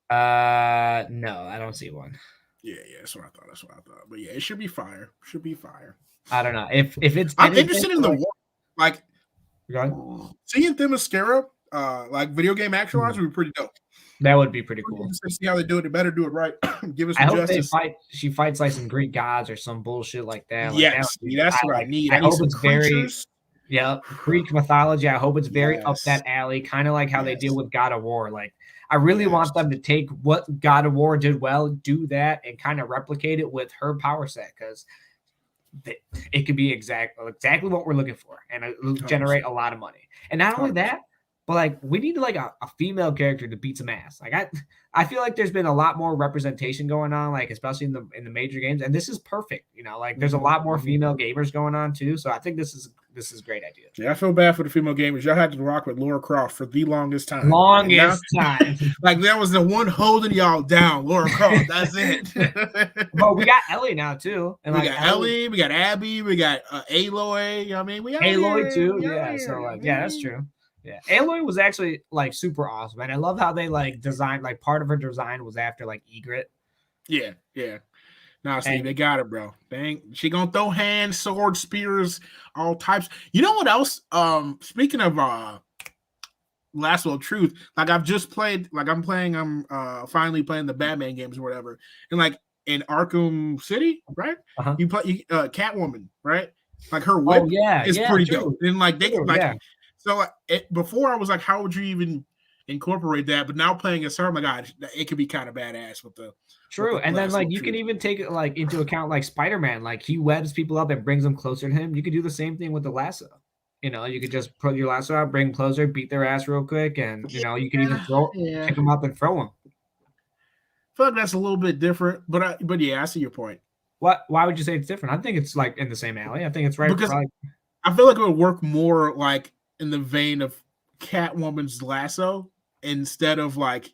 No, I don't see one. Yeah, that's what I thought. But yeah, it should be fire. I don't know if it's. I'm interested in the war. Like, seeing Themyscira, like video game actualized would be pretty dope. That would be pretty cool. See how they do it. They better do it right. Give us. I hope justice. She fights like some Greek gods or some bullshit like that. Like, yes, that's what I need. I need hope some it's creatures. Greek mythology. I hope it's very up that alley, kind of like how they deal with God of War. Like, I really want them to take what God of War did well, do that, and kind of replicate it with her power set, because it could be exactly what we're looking for, and it'll generate a lot of money. And not only that, but like we need like a female character to beat some ass. Like I feel like there's been a lot more representation going on, like especially in the major games, and this is perfect. Like there's a lot more female gamers going on too. So I think this is a great idea. Yeah, I feel bad for the female gamers. Y'all had to rock with Lara Croft for the longest time. Time. Like that was the one holding y'all down, Lara Croft. That's it. But we got Ellie now too, and we got Ellie, we got Abby, we got Aloy. I mean, we got Aloy too. Yeah, so like that's true. Yeah, Aloy was actually like super awesome, and I love how they like designed like part of her design was after like Egret. Yeah. Nah, Steve, they got it, bro. Dang, she gonna throw hands, swords, spears, all types. You know what else? Speaking of Lasso of Truth, like I've just played, like I'm finally playing the Batman games or whatever, and like in Arkham City, right? Uh-huh. You play Catwoman, right? Like her whip is pretty dope, and like they So before I was like, how would you even incorporate that? But now playing as her, oh my God, it could be kind of badass with the true. And then like you can even take it like into account like Spider-Man, like he webs people up and brings them closer to him. You could do the same thing with the lasso. You could just put your lasso out, bring them closer, beat their ass real quick, and you can even pick them up and throw them. I feel like that's a little bit different, but yeah, I see your point. Why would you say it's different? I think it's like in the same alley. I think it's right because I feel like it would work more like in the vein of Catwoman's lasso instead of like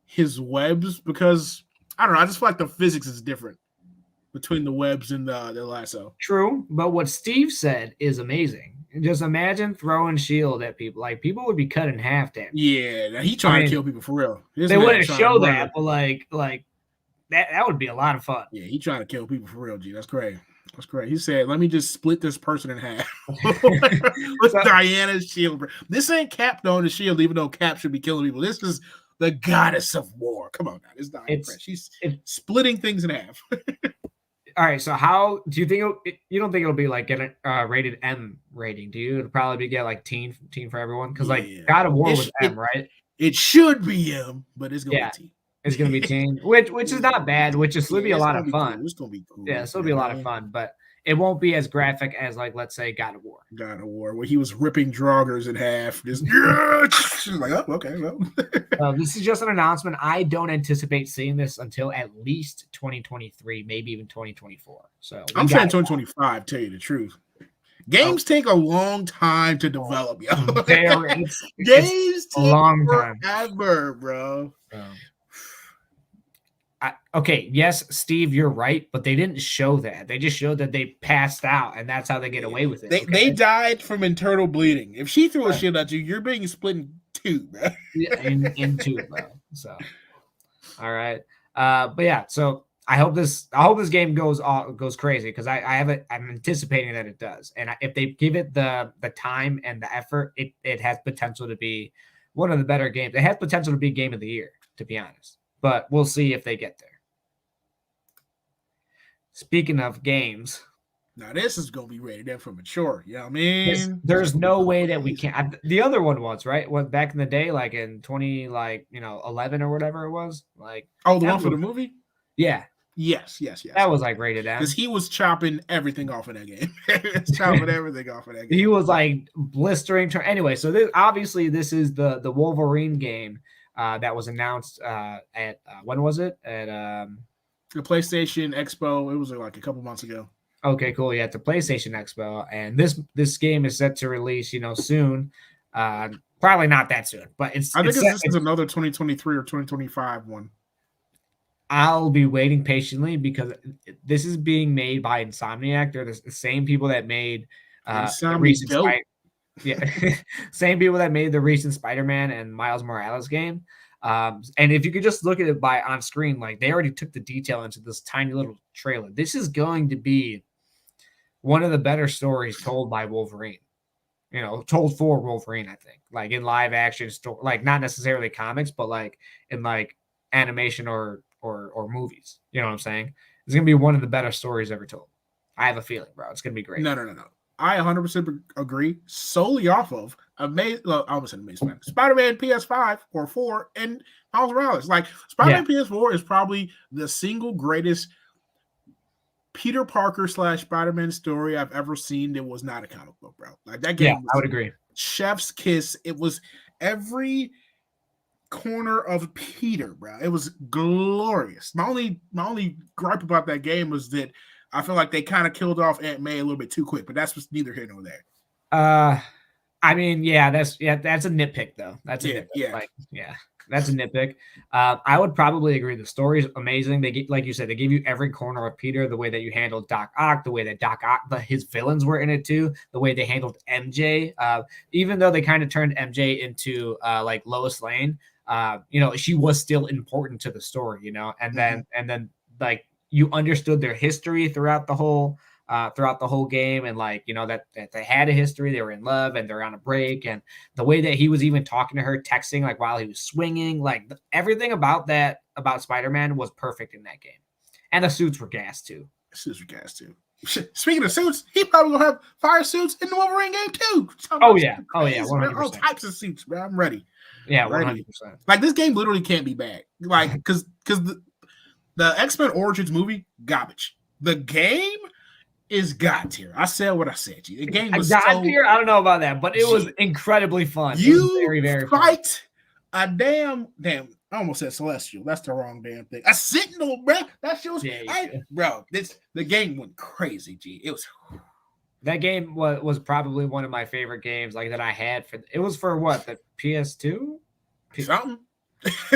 his webs, because I don't know. I just feel like the physics is different between the webs and the lasso. True, but what Steve said is amazing. Just imagine throwing shield at people. Like people would be cut in half. Damn. Yeah, he trying to kill people for real. They wouldn't show that, but like that would be a lot of fun. Yeah, he trying to kill people for real. G, that's great. That's great. He said, "Let me just split this person in half." With Diana's shield. This ain't Cap throwing the shield, even though Cap should be killing people. This is the goddess of war. Come on now, it's not. She's splitting things in half. All right, so how do you think you don't think it'll be like get a rated M rating? Do you? It'll probably get like teen for everyone, because like God of War was M, right? It should be M, but it's gonna be teen. It's gonna be teen, which is not bad. Which is be a lot of fun. Cool. It's gonna be cool. Yeah, it's gonna be a lot of fun, but it won't be as graphic as like let's say God of War. God of War, where he was ripping Draugrs in half. Just like, oh, okay, well. This is just an announcement. I don't anticipate seeing this until at least 2023, maybe even 2024. So I'm saying 2025. Tell you the truth. Games take a long time to develop, yo. Games take a long time, forever, bro. Okay, yes, Steve, you're right, but they didn't show that. They just showed that they passed out, and that's how they get away with it. They died from internal bleeding. If she threw a shield at you, you're being split in two, bro. in two, bro. So, all right, but yeah. So I hope this game goes crazy, because I'm anticipating that it does, and if they give it the time and the effort, it has potential to be one of the better games. It has potential to be game of the year, to be honest. But we'll see if they get there. Speaking of games, now this is gonna be rated M for mature. You know what I mean? There's no way that we can't. The other one was right. What, back in the day, like in 11 or whatever it was. Like the one for the movie. Yeah. Yes. That was like rated M, because he was chopping everything off of that game. Chopping everything off of that game. He was like blistering. Anyway, so this is the Wolverine game. That was announced at when was it? At the PlayStation Expo. It was like a couple months ago. Okay, cool. Yeah, at the PlayStation Expo, and this game is set to release, soon. Probably not that soon, but I think this is another 2023 or 2025 one. I'll be waiting patiently, because this is being made by Insomniac. They're the same people that made the recent same people that made the recent Spider-Man and Miles Morales game. And if you could just look at it on screen, like they already took the detail into this tiny little trailer. This is going to be one of the better stories told by Wolverine. Told for Wolverine, I think. Like in live action story, like not necessarily comics, but like in like animation or movies. You know what I'm saying? It's gonna be one of the better stories ever told. I have a feeling, bro. It's gonna be great. No. I 100% agree, solely off of Spider-Man PS5 or 4 and Miles Morales. Like Spider-Man PS4 is probably the single greatest Peter Parker / Spider-Man story I've ever seen that was not a comic book, bro. Like that game. I would agree. Chef's kiss. It was every corner of Peter, bro. It was glorious. My only gripe about that game was that I feel like they kind of killed off Aunt May a little bit too quick, but that's just neither here nor there. I mean, that's a nitpick though. That's a nitpick. Yeah. Like, yeah, that's a nitpick. I would probably agree. The story is amazing. They get, like you said, they give you every corner of Peter. The way that you handled Doc Ock, the way that Doc Ock, his villains were in it too. The way they handled MJ, even though they kind of turned MJ into like Lois Lane, she was still important to the story, and then like you understood their history throughout the whole game, and like that they had a history, they were in love, and they're on a break, and the way that he was even talking to her, texting like while he was swinging, like everything about Spider-Man was perfect in that game, and the suits were gas too. Speaking of suits, he probably gonna have fire suits in the Wolverine game too. Oh yeah, 100%. All types of suits, bro. I'm ready. Yeah, 100%. Like this game literally can't be bad. Like because the X-Men Origins movie, garbage. The game is God tier. I said what I said. The game was God tier. I don't know about that, but it was incredibly fun. You very, very fight fun. A damn. I almost said celestial. That's the wrong damn thing. A sentinel, bro. That shit was, bro. The game went crazy. G. It was. That game was probably one of my favorite games, like that I had for. It was for what, the PS2?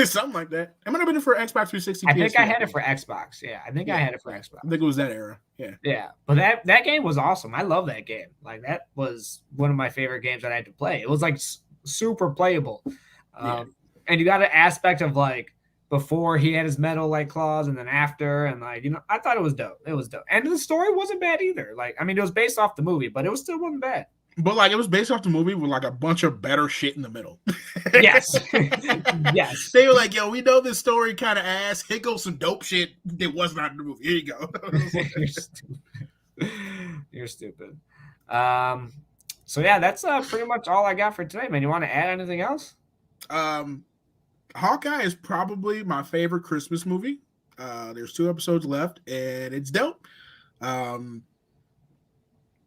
Something like that. It might have been for Xbox 360. I think I had it for Xbox. Yeah, I think I had it for Xbox. I think it was that era. Yeah. Yeah, but that game was awesome. I love that game. Like that was one of my favorite games that I had to play. It was like super playable, and you got an aspect of like before he had his metal like claws, and then after, and like I thought it was dope. It was dope, and the story wasn't bad either. Like I mean, it was based off the movie, but it was still wasn't bad. But like it was based off the movie with like a bunch of better shit in the middle. Yes. Yes. They were like, yo, we know this story kind of ass. Here goes some dope shit that was not in the movie. Here you go. You're stupid. You're stupid. So yeah, that's pretty much all I got for today, man. You want to add anything else? Hawkeye is probably my favorite Christmas movie. There's 2 episodes left, and it's dope.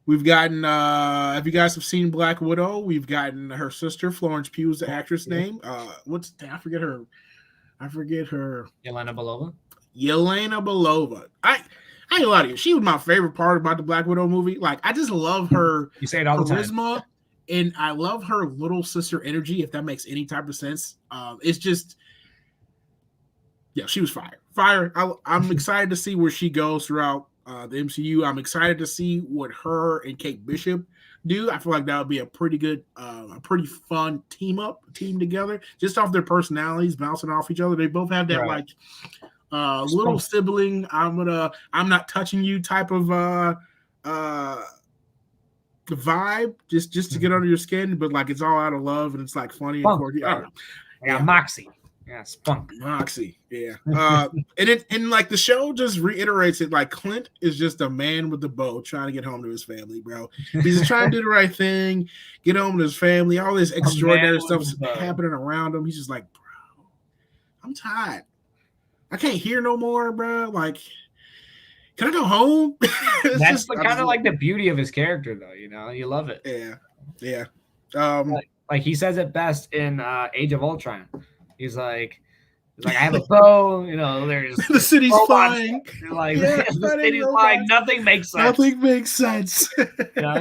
We've gotten, if you guys have seen Black Widow, we've gotten her sister, Florence Pugh is the actress name. I forget her. Yelena Belova. I ain't gonna lie to you. She was my favorite part about the Black Widow movie. Like, I just love her you say it all charisma, the time. And I love her little sister energy, if that makes any type of sense. It's just, yeah, she was fire. I'm excited to see where she goes throughout the MCU. I'm excited to see what her and Kate Bishop do. I feel like that would be a pretty good, a pretty fun team together, just off their personalities bouncing off each other. They both have that little sibling, I'm not touching you type of vibe, just to get under your skin, but like it's all out of love and it's like funny and cordial. Moxie. Yeah, spunk. Moxie, yeah. And like the show just reiterates it. Like Clint is just a man with a bow trying to get home to his family, bro. He's just trying to do the right thing, get home to his family. All this extraordinary stuff's happening around him. He's just like, bro, I'm tired. I can't hear no more, bro. Like, can I go home? That's kind of like the beauty of his character, though. You love it. Yeah. Like he says it best in Age of Ultron. He's like, I have a bow. There's the city's flying. Like the city's flying. Nothing makes sense.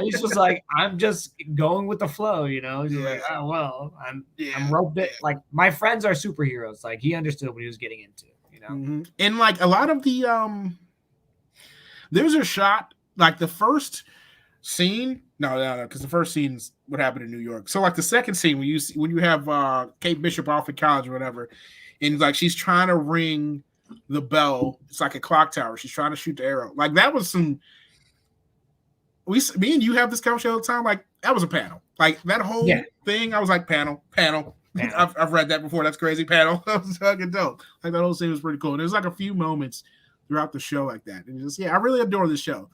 He's just like, I'm just going with the flow. He's like, oh well, I'm roped it. Like my friends are superheroes. Like he understood what he was getting into. Mm-hmm. And like a lot of the there's a shot like the first scene. No, because the first scene's what happened in New York. So like the second scene when you have Kate Bishop off at college or whatever, and like she's trying to ring the bell. It's like a clock tower. She's trying to shoot the arrow. Like that was some. Me and you have this conversation all the time. Like that was a panel. Like that whole thing. I was like panel. I've read that before. That's crazy. Panel. That was fucking dope. Like that whole scene was pretty cool. And there's like a few moments throughout the show like that. And just I really adore this show.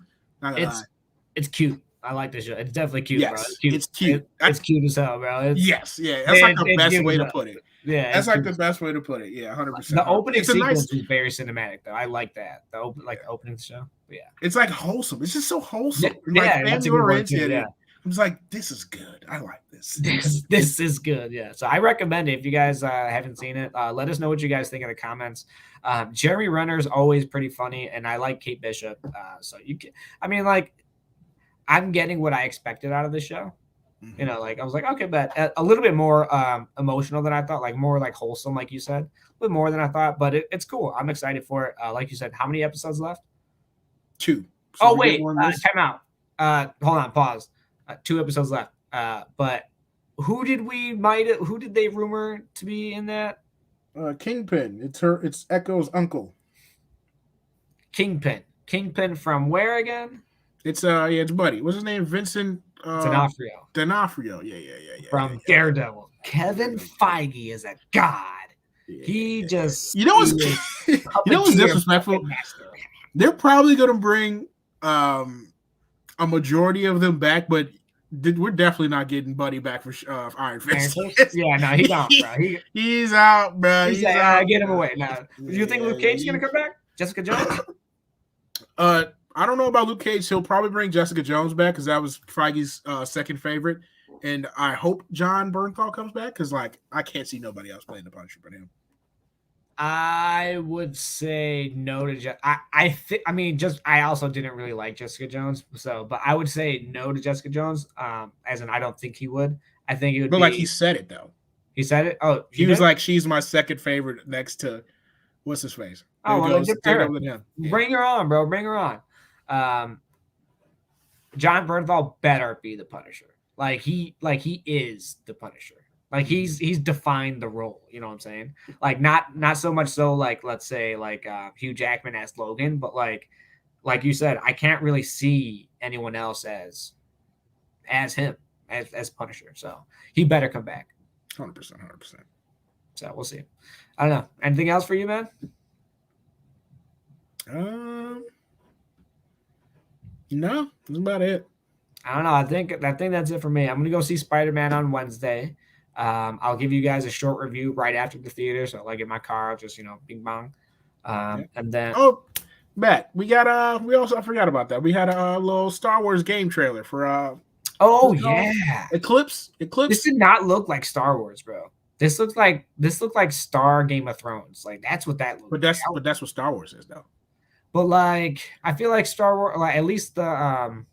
It's cute. I like this show. It's definitely cute, bro. It's cute. It's cute as hell, bro. That's like the best way to put it. Yeah, that's like the best way to put it. Yeah, 100%. The opening sequence is very cinematic, though. I like that. The opening of the show. But yeah, it's like wholesome. It's just so wholesome. Yeah, like family oriented. Yeah. was like, this is good. I like this. This is good. Yeah. So I recommend it if you guys haven't seen it. Let us know what you guys think in the comments. Jeremy Renner is always pretty funny, and I like Kate Bishop. So you can, I mean, like, I'm getting what I expected out of the show. You know, like I was like, okay, but a little bit more emotional than I thought, like more like wholesome, like you said, a bit more than I thought. But it's cool. I'm excited for it. Like you said, how many episodes left? 2. So wait, time out. Hold on, pause. 2 episodes left. But who did they rumor to be in that? Kingpin. It's Echo's uncle. Kingpin from where again? It's it's Buddy. What's his name? Vincent D'Onofrio. Yeah. From Daredevil. Kevin Feige is a god. He just what's disrespectful? They're probably gonna bring a majority of them back, but we're definitely not getting Buddy back for Iron Fist. Yeah, no, he's out, bro. He's out, bro. He's out. Get him away. Now, do you think Luke Cage is gonna come back? Jessica Jones? I don't know about Luke Cage. He'll probably bring Jessica Jones back because that was Feige's second favorite, and I hope John Bernthal comes back because, like, I can't see nobody else playing the Punisher but him. I would say no to I also didn't really like Jessica Jones, but I would say no to Jessica Jones. As in I don't think he would. I think it would. But like he said it though. He said it. Oh, he was like, she's my second favorite next to what's his face. Bring her on, bro. Bring her on. John Bernthal better be the Punisher. Like he is the Punisher. Like he's defined the role, you know what I'm saying? Like not so much so like let's say like Hugh Jackman as Logan, but like you said, I can't really see anyone else as him as Punisher. So he better come back. 100%. So we'll see. I don't know. Anything else for you, man? No, that's about it. I don't know. I think that's it for me. I'm gonna go see Spider-Man on Wednesday. I'll give you guys a short review right after the theater. So like in my car, I'll just bing bong. And then Matt, we also forgot about that. We had a little Star Wars game trailer for Eclipse. This did not look like Star Wars, bro. This looked like Star Game of Thrones. Like that's what that looked like. But that's what Star Wars is though. But like I feel like Star Wars, like at least the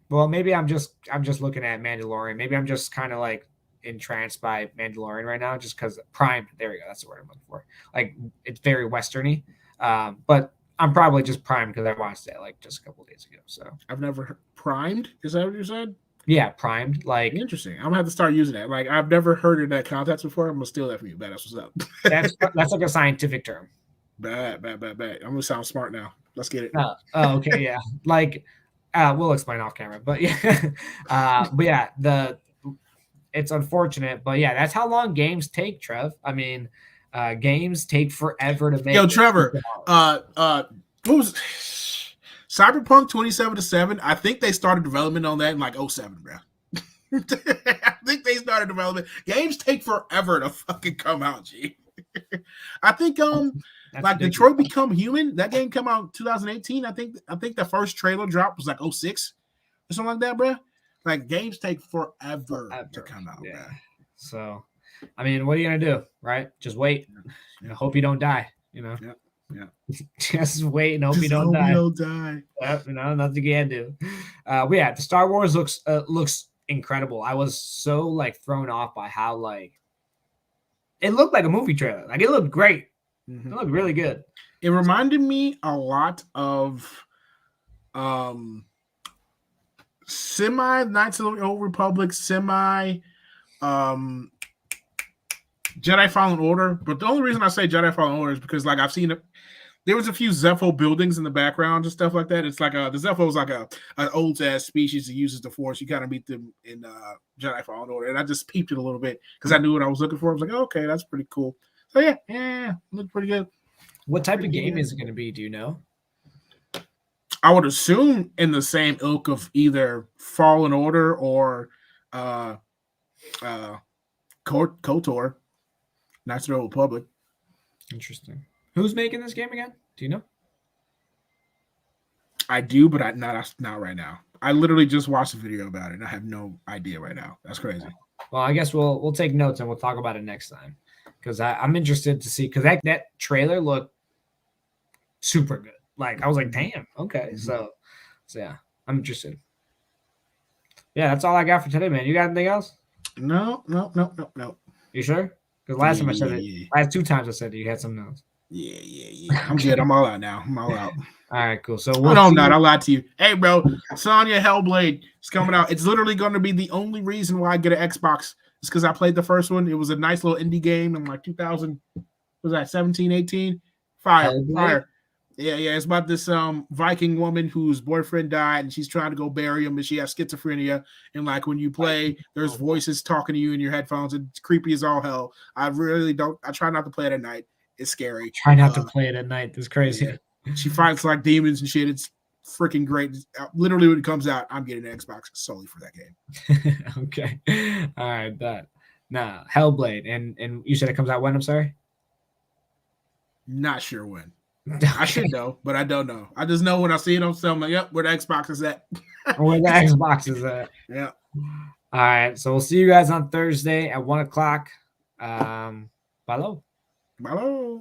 well, maybe I'm just looking at Mandalorian. Maybe I'm just kind of like entranced by Mandalorian right now, just because primed. There we go. That's the word I'm looking for. Like it's very westerny, but I'm probably just primed because I watched it like just a couple of days ago. So I've never primed. Is that what you said? Yeah, primed. Like interesting. I'm gonna have to start using that. Like I've never heard of that context before. I'm gonna steal that from you. That's what's up. that's like a scientific term. Bad. I'm gonna sound smart now. Let's get it. Okay, yeah. Like we'll explain off camera, but yeah, it's unfortunate, but yeah, that's how long games take, Trev. I mean, games take forever to make. Yo, Trevor, what was Cyberpunk 2077? I think they started development on that in like 07, bro. I think they started development. Games take forever to fucking come out, G. I think that's like ridiculous. Detroit Become Human, that game came out in 2018. I think the first trailer drop was like 06 or something like that, bro. Like games take forever to come out, bro. So, I mean, what are you gonna do, right? Just wait. Yeah. Hope you don't die. Yeah. Just wait and hope you don't die. Nothing you can do. But yeah, the Star Wars looks incredible. I was so like thrown off by how like it looked like a movie trailer. Like it looked great. It looked really good. It reminded me a lot of semi Knights of the Old Republic, semi Jedi Fallen Order. But the only reason I say Jedi Fallen Order is because like I've seen it. There was a few Zepho buildings in the background and stuff like that. It's like the Zepho is like an old ass species that uses the Force. You kind of meet them in Jedi Fallen Order, and I just peeped it a little bit because I knew what I was looking for. I was like, okay, that's pretty cool. So yeah, looked pretty good. What type of game is it going to be? Do you know? I would assume in the same ilk of either Fallen Order or KOTOR, Knights of the Old Republic. Interesting. Who's making this game again? Do you know? I do, but not right now. I literally just watched a video about it, and I have no idea right now. That's crazy. Well, I guess we'll take notes and we'll talk about it next time because I'm interested to see because that trailer looked super good. Like I was like, damn, okay, so yeah, I'm interested. Yeah, that's all I got for today, man. You got anything else? No. You sure? Because last time I said it, last 2 times I said it, you had something else. Yeah. I'm good. I'm all out now. I'm all out. All right, cool. So no, I'm not. I'll lie to you. Hey, bro, Sonya Hellblade is coming out. It's literally going to be the only reason why I get an Xbox. It's because I played the first one. It was a nice little indie game in like 2000. Was that 17, 18? Fire. Yeah. It's about this Viking woman whose boyfriend died, and she's trying to go bury him, and she has schizophrenia. And like when you play, there's voices talking to you in your headphones. It's creepy as all hell. I try not to play it at night. It's scary. Try not to play it at night. That's crazy. Yeah. She fights like demons and shit. It's freaking great. Literally, when it comes out, I'm getting an Xbox solely for that game. Okay. All right. Nah, Hellblade. And you said it comes out when? I'm sorry? Not sure when. Okay. I should know, but I don't know. I just know when I see it on sale, I'm like, yep, where the Xbox is at. Where the Xbox is at. Yeah. All right. So we'll see you guys on Thursday at 1:00. Bye. Bye.